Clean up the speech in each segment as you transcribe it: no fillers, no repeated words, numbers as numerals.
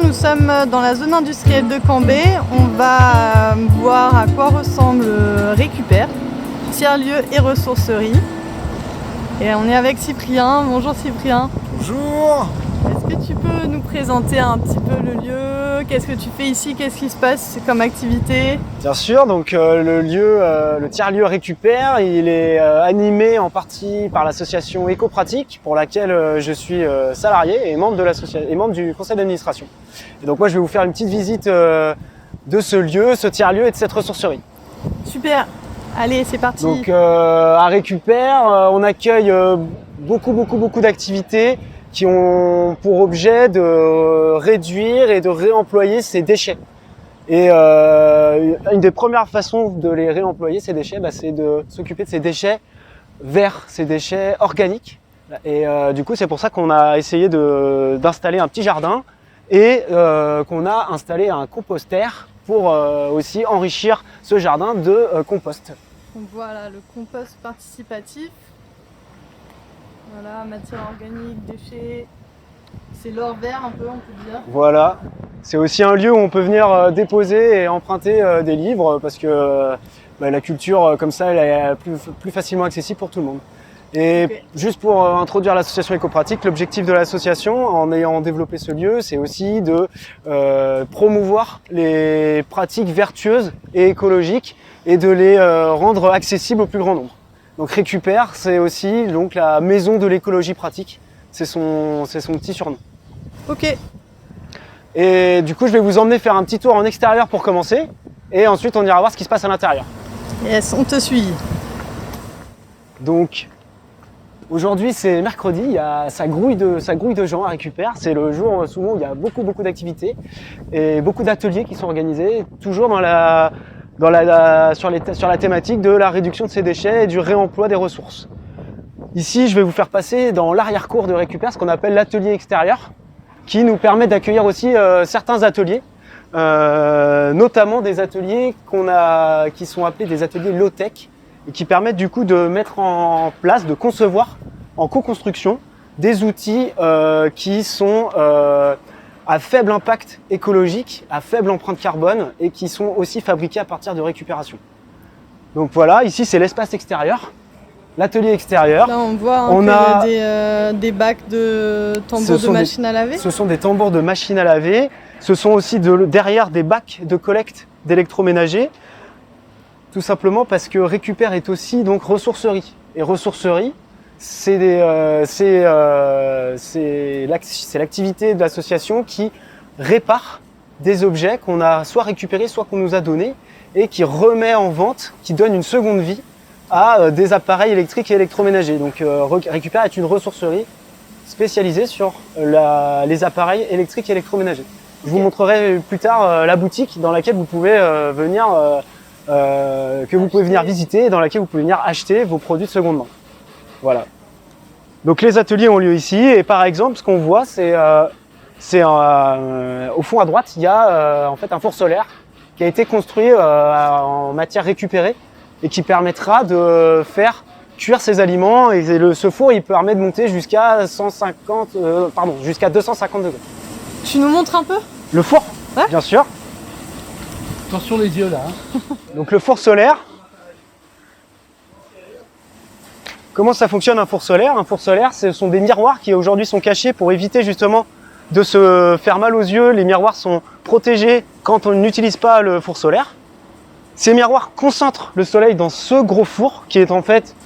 nous sommes dans la zone industrielle de Cambrai. On va voir à quoi ressemble Récupère, tiers-lieu et ressourcerie. Et on est avec Cyprien. Bonjour Cyprien. Bonjour. Est-ce que tu peux nous présenter un petit peu le lieu? Qu'est-ce que tu fais ici? Qu'est-ce qui se passe comme activité? Bien sûr, donc le tiers-lieu Récupère, il est animé en partie par l'association Éco-Pratique, pour laquelle je suis salarié et membre de l'association et membre du conseil d'administration. Et donc moi je vais vous faire une petite visite de ce lieu, ce tiers-lieu et de cette ressourcerie. Super. Allez, c'est parti. Donc à Récupère, on accueille beaucoup d'activités qui ont pour objet de réduire et de réemployer ces déchets. Et une des premières façons de les réemployer, ces déchets, c'est de s'occuper de ces déchets verts, ces déchets organiques. Et du coup, c'est pour ça qu'on a essayé d'installer un petit jardin et qu'on a installé un compostaire pour aussi enrichir ce jardin de compost. Donc voilà, le compost participatif. Voilà, matière organique, déchets, c'est l'or vert un peu, on peut dire. Voilà, c'est aussi un lieu où on peut venir déposer et emprunter des livres parce que la culture comme ça, elle est plus facilement accessible pour tout le monde. Et okay. Juste pour introduire l'association Éco-Pratique, l'objectif de l'association, en ayant développé ce lieu, c'est aussi de promouvoir les pratiques vertueuses et écologiques et de les rendre accessibles au plus grand nombre. Donc Récupère, c'est aussi donc la maison de l'écologie pratique. C'est son petit surnom. Ok. Et du coup, je vais vous emmener faire un petit tour en extérieur pour commencer. Et ensuite, on ira voir ce qui se passe à l'intérieur. Yes, on te suit. Donc, aujourd'hui, c'est mercredi. Ça grouille de gens à Récupère. C'est le jour souvent où il y a beaucoup d'activités et beaucoup d'ateliers qui sont organisés, toujours sur la thématique de la réduction de ces déchets et du réemploi des ressources. Ici, je vais vous faire passer dans l'arrière-cour de Récupère ce qu'on appelle l'atelier extérieur, qui nous permet d'accueillir aussi certains ateliers, notamment des ateliers qui sont appelés des ateliers low-tech, et qui permettent du coup de mettre en place, de concevoir en co-construction des outils qui sont à faible impact écologique, à faible empreinte carbone et qui sont aussi fabriqués à partir de récupération. Donc voilà, ici c'est l'espace extérieur, l'atelier extérieur. Là on voit qu'il y a des bacs de tambours de machines à laver. Ce sont des tambours de machines à laver, ce sont aussi derrière des bacs de collecte d'électroménager, tout simplement parce que Récupère est aussi donc ressourcerie. Et ressourcerie, c'est l'activité de l'association qui répare des objets qu'on a soit récupérés, soit qu'on nous a donnés et qui remet en vente, qui donne une seconde vie à des appareils électriques et électroménagers. Donc Récupère est une ressourcerie spécialisée sur les appareils électriques et électroménagers. Je vous montrerai plus tard la boutique dans laquelle vous pouvez venir visiter et dans laquelle vous pouvez venir acheter vos produits de seconde main. Voilà. Donc les ateliers ont lieu ici et par exemple ce qu'on voit c'est au fond à droite il y a en fait un four solaire qui a été construit en matière récupérée et qui permettra de faire cuire ces aliments et ce four il permet de monter jusqu'à jusqu'à 250 degrés. Tu nous montres un peu? Le four, ouais. Bien sûr. Attention les yeux là. Donc le four solaire. Comment ça fonctionne un four solaire? Un four solaire, ce sont des miroirs qui aujourd'hui sont cachés pour éviter justement de se faire mal aux yeux. Les miroirs sont protégés quand on n'utilise pas le four solaire. Ces miroirs concentrent le soleil dans ce gros four qui est en fait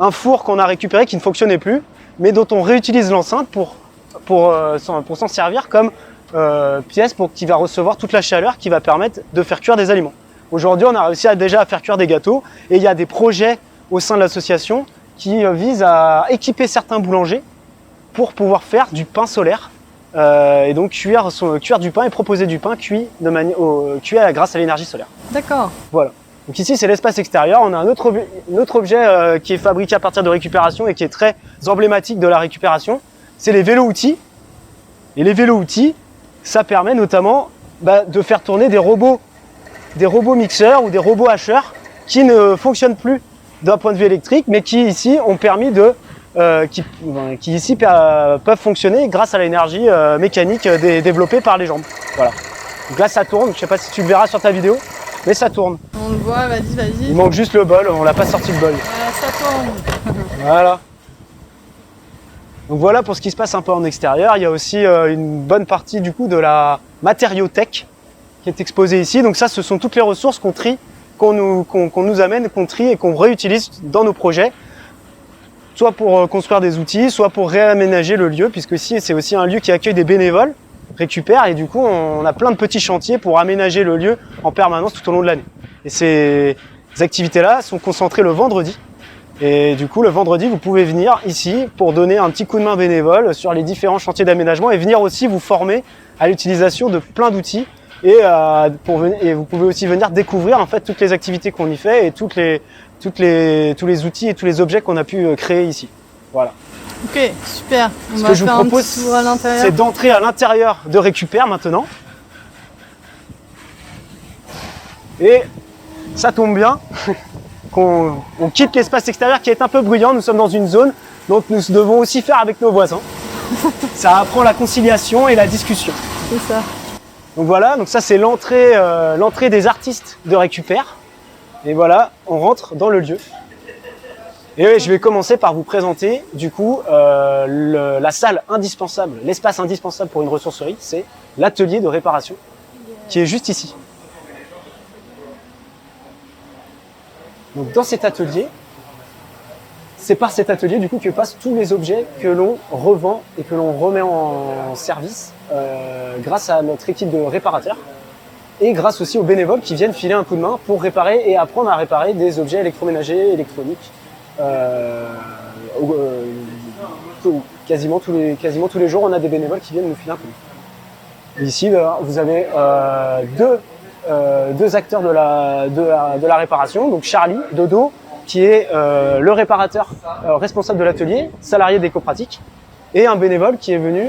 un four qu'on a récupéré qui ne fonctionnait plus, mais dont on réutilise l'enceinte pour s'en servir comme pièce qui va recevoir toute la chaleur qui va permettre de faire cuire des aliments. Aujourd'hui, on a réussi déjà à faire cuire des gâteaux et il y a des projets au sein de l'association qui visent à équiper certains boulangers pour pouvoir faire du pain solaire et donc cuire du pain et proposer du pain cuit grâce à l'énergie solaire. D'accord. Voilà. Donc ici, c'est l'espace extérieur. On a un autre objet qui est fabriqué à partir de récupération et qui est très emblématique de la récupération. C'est les vélos-outils. Et les vélos-outils, ça permet notamment de faire tourner des robots mixeurs ou des robots hacheurs qui ne fonctionnent plus d'un point de vue électrique, mais qui ici ont permis qui ici peuvent fonctionner grâce à l'énergie mécanique développée par les jambes. Voilà. Donc là, ça tourne. Je sais pas si tu le verras sur ta vidéo, mais ça tourne. On le voit, vas-y. Il manque juste le bol. On l'a pas sorti le bol. Voilà, ça tourne. Voilà. Donc voilà pour ce qui se passe un peu en extérieur. Il y a aussi une bonne partie du coup de la matériothèque qui est exposée ici. Donc ça, ce sont toutes les ressources qu'on trie, qu'on nous amène, qu'on trie et qu'on réutilise dans nos projets. Soit pour construire des outils, soit pour réaménager le lieu, puisque ici c'est aussi un lieu qui accueille des bénévoles, récupère, et du coup on a plein de petits chantiers pour aménager le lieu en permanence tout au long de l'année. Et ces activités-là sont concentrées le vendredi. Et du coup le vendredi vous pouvez venir ici pour donner un petit coup de main bénévole sur les différents chantiers d'aménagement et venir aussi vous former à l'utilisation de plein d'outils. Et vous pouvez aussi venir découvrir en fait toutes les activités qu'on y fait et tous les outils et tous les objets qu'on a pu créer ici. Voilà. Ok, super. Ce que je vous propose, c'est d'entrer à l'intérieur de Récupère maintenant. Et ça tombe bien qu'on quitte l'espace extérieur qui est un peu bruyant. Nous sommes dans une zone, donc nous devons aussi faire avec nos voisins. Ça apprend la conciliation et la discussion. C'est ça. Donc voilà, donc ça c'est l'entrée des artistes de Récupère. Et voilà, on rentre dans le lieu. Et je vais commencer par vous présenter du coup la salle indispensable, l'espace indispensable pour une ressourcerie, c'est l'atelier de réparation qui est juste ici. Donc dans cet atelier, c'est par cet atelier du coup que passent tous les objets que l'on revend et que l'on remet en service grâce à notre équipe de réparateurs et grâce aussi aux bénévoles qui viennent filer un coup de main pour réparer et apprendre à réparer des objets électroménagers, électroniques. Quasiment tous les jours, on a des bénévoles qui viennent nous filer un coup de main. Ici, vous avez deux acteurs de la réparation, donc Charlie, Dodo, qui est le réparateur responsable de l'atelier, salarié d'Ecopratique, et un bénévole qui est venu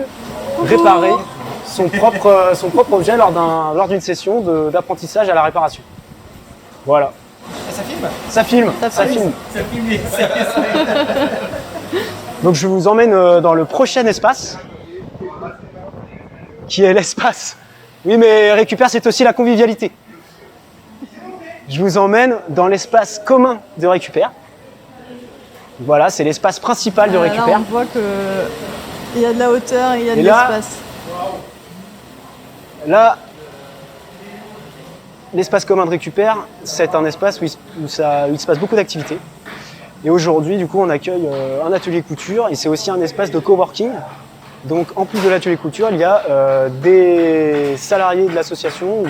réparer son propre objet lors d'une session d'apprentissage à la réparation. Voilà. Et ça filme? Ça filme. Ça filme. Donc je vous emmène dans le prochain espace, qui est l'espace. Oui, mais Récupère, c'est aussi la convivialité. Je vous emmène dans l'espace commun de Récupère. Voilà, c'est l'espace principal de Récupère. Là, on voit qu'il y a de la hauteur et il y a de l'espace. Là, l'espace commun de Récupère, c'est un espace où il se passe beaucoup d'activités. Et aujourd'hui, du coup, on accueille un atelier couture et c'est aussi un espace de coworking. Donc, en plus de l'atelier couture, il y a des salariés de l'association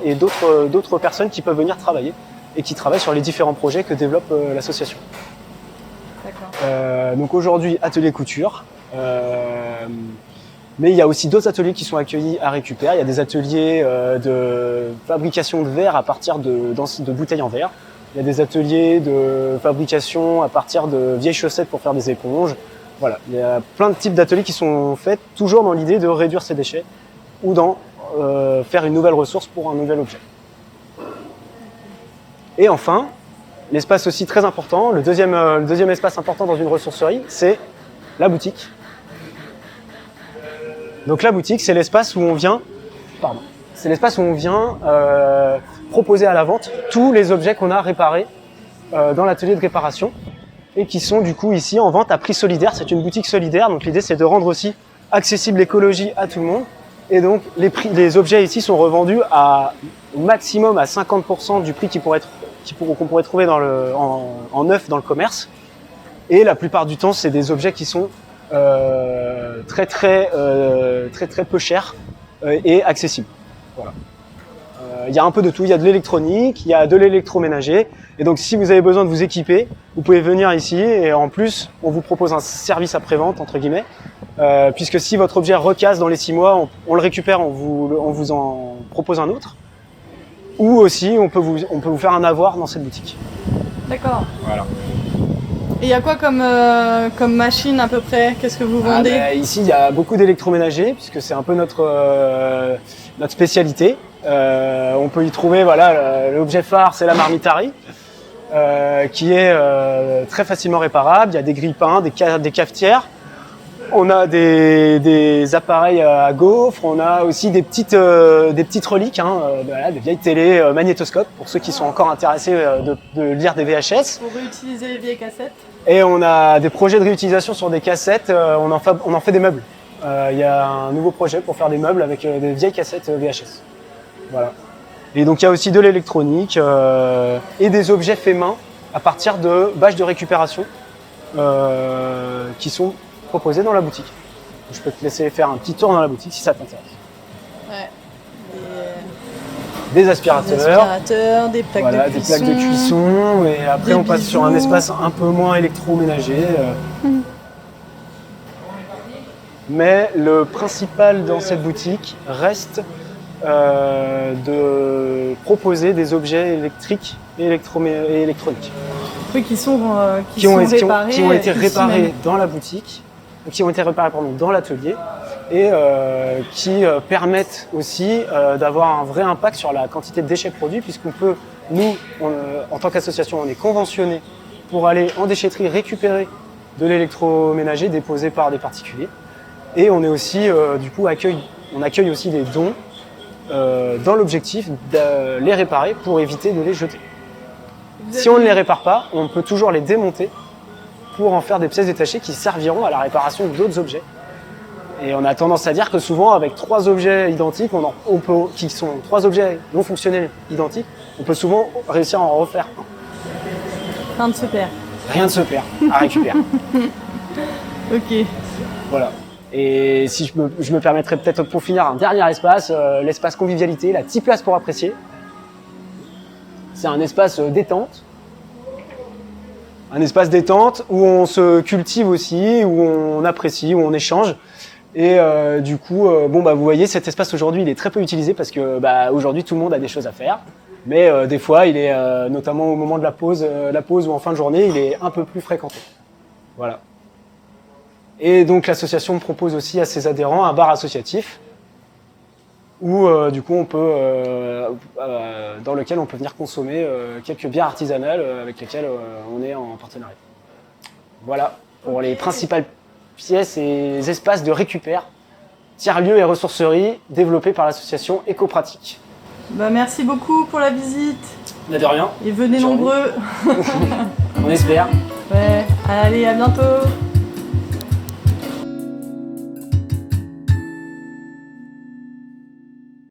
et d'autres personnes qui peuvent venir travailler et qui travaillent sur les différents projets que développe l'association. D'accord. Donc aujourd'hui, atelier couture. Mais il y a aussi d'autres ateliers qui sont accueillis à Récupère. Il y a des ateliers de fabrication de verre à partir de bouteilles en verre. Il y a des ateliers de fabrication à partir de vieilles chaussettes pour faire des éponges. Voilà, il y a plein de types d'ateliers qui sont faits toujours dans l'idée de réduire ses déchets ou d'en faire une nouvelle ressource pour un nouvel objet. Et enfin, l'espace aussi très important, le deuxième espace important dans une ressourcerie, c'est la boutique. Donc la boutique, c'est l'espace où on vient, proposer à la vente tous les objets qu'on a réparés dans l'atelier de réparation et qui sont du coup ici en vente à prix solidaire. C'est une boutique solidaire, donc l'idée c'est de rendre aussi accessible l'écologie à tout le monde. Et donc les objets ici sont revendus au maximum à 50% du prix qu'on pourrait trouver en neuf dans le commerce. Et la plupart du temps, c'est des objets qui sont très peu chers et accessibles. Voilà. Il y a un peu de tout, il y a de l'électronique, il y a de l'électroménager. Et donc si vous avez besoin de vous équiper, vous pouvez venir ici et en plus, on vous propose un service après-vente, entre guillemets, puisque si votre objet recasse dans les 6 mois, on le récupère, on vous en propose un autre. Ou aussi, on peut vous faire un avoir dans cette boutique. D'accord. Voilà. Et il y a quoi comme machine à peu près? Qu'est-ce que vous vendez? Ici, il y a beaucoup d'électroménager, puisque c'est un peu notre spécialité. On peut y trouver, voilà, l'objet phare, c'est la marmitari, qui est très facilement réparable. Il y a des grille-pains, des cafetières. On a des appareils à gaufres, on a aussi des petites reliques, hein, voilà, des vieilles télé magnétoscopes pour ceux qui sont encore intéressés de lire des VHS. Pour réutiliser les vieilles cassettes. Et on a des projets de réutilisation sur des cassettes, on en fait des meubles. Il y a un nouveau projet pour faire des meubles avec des vieilles cassettes VHS. Voilà. Et donc il y a aussi de l'électronique et des objets faits main à partir de bâches de récupération qui sont proposés dans la boutique. Je peux te laisser faire un petit tour dans la boutique si ça t'intéresse. Ouais. Des aspirateurs, des plaques voilà, de des cuisson. plaques de cuisson, et après des on passe sur un bijoux. espace un peu moins électroménager. Mais le principal dans cette boutique reste de proposer des objets électriques et électroniques. Oui, qui Qui ont été réparés dans la boutique, qui ont été réparés dans l'atelier et qui permettent aussi d'avoir un vrai impact sur la quantité de déchets produits, puisqu'on peut, nous, en tant qu'association, on est conventionné pour aller en déchetterie récupérer de l'électroménager déposé par des particuliers. Et on est aussi, du coup, on accueille aussi des dons dans l'objectif de les réparer pour éviter de les jeter. Si on ne les répare pas, on peut toujours les démonter pour en faire des pièces détachées qui serviront à la réparation d'autres objets. Et on a tendance à dire que souvent, avec 3 objets identiques, qui sont 3 objets non fonctionnels identiques, on peut souvent réussir à en refaire un. Rien ne se perd. Rien ne se perd à récupérer. Ok. Voilà. Et si je me permettrais peut-être pour finir un dernier espace, l'espace convivialité, la petite place pour apprécier. C'est un espace détente. Un espace détente où on se cultive aussi, où on apprécie, où on échange. Et du coup, vous voyez, cet espace aujourd'hui, il est très peu utilisé parce que aujourd'hui, tout le monde a des choses à faire. Mais des fois, il est, notamment au moment de la pause ou en fin de journée, il est un peu plus fréquenté. Voilà. Et donc l'association propose aussi à ses adhérents un bar associatif où du coup dans lequel on peut venir consommer quelques bières artisanales avec lesquelles on est en partenariat. Voilà pour les principales pièces et espaces de récupère, tiers-lieux et ressourceries développés par l'association Écopratique. Merci beaucoup pour la visite. De rien. Et venez nombreux. On espère. Ouais, allez, à bientôt.